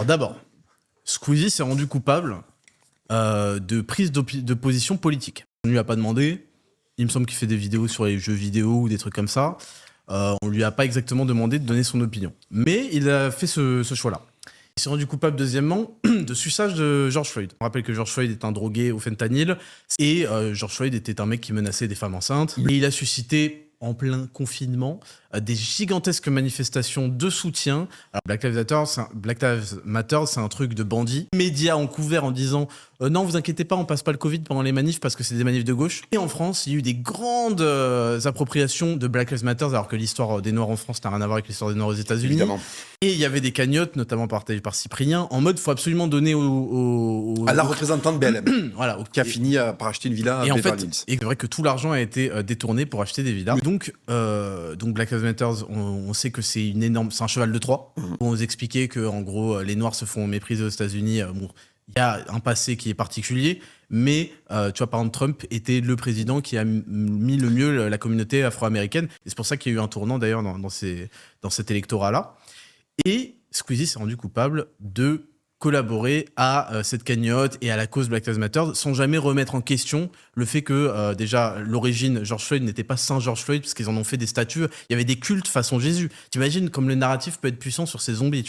Alors d'abord, Squeezie s'est rendu coupable de prise de position politique. On ne lui a pas demandé. Il me semble qu'il fait des vidéos sur les jeux vidéo ou des trucs comme ça. On lui a pas exactement demandé de donner son opinion. Mais il a fait ce choix-là. Il s'est rendu coupable, deuxièmement, de suçage de George Floyd. On rappelle que George Floyd est un drogué au fentanyl et George Floyd était un mec qui menaçait des femmes enceintes. Et il a suscité, en plein confinement, des gigantesques manifestations de soutien. Alors, Black Lives Matter, c'est un truc de bandits. Les médias ont couvert en disant non, vous inquiétez pas, on passe pas le Covid pendant les manifs parce que c'est des manifs de gauche. Et en France, il y a eu des grandes appropriations de Black Lives Matter, alors que l'histoire des Noirs en France n'a rien à voir avec l'histoire des Noirs aux États-Unis. Évidemment. Et il y avait des cagnottes, notamment partagées par Cyprien, en mode faut absolument donner à la représentante BLM, voilà, qui a fini par acheter une villa à et en Beverly fait, Hills. et c'est vrai que tout l'argent a été détourné pour acheter des villas. Donc Black Lives Matter, on sait que c'est un cheval de Troie. On nous expliquait que en gros les Noirs se font mépriser aux États-Unis. Bon, il y a un passé qui est particulier, mais tu vois, par exemple, Trump était le président qui a mis le mieux la communauté afro-américaine. Et c'est pour ça qu'il y a eu un tournant d'ailleurs dans cet électorat-là. Et Squeezie s'est rendu coupable de collaborer à cette cagnotte et à la cause Black Lives Matter sans jamais remettre en question le fait que déjà l'origine George Floyd n'était pas Saint George Floyd parce qu'ils en ont fait des statues. Il y avait des cultes façon Jésus. T'imagines comme le narratif peut être puissant sur ces zombies.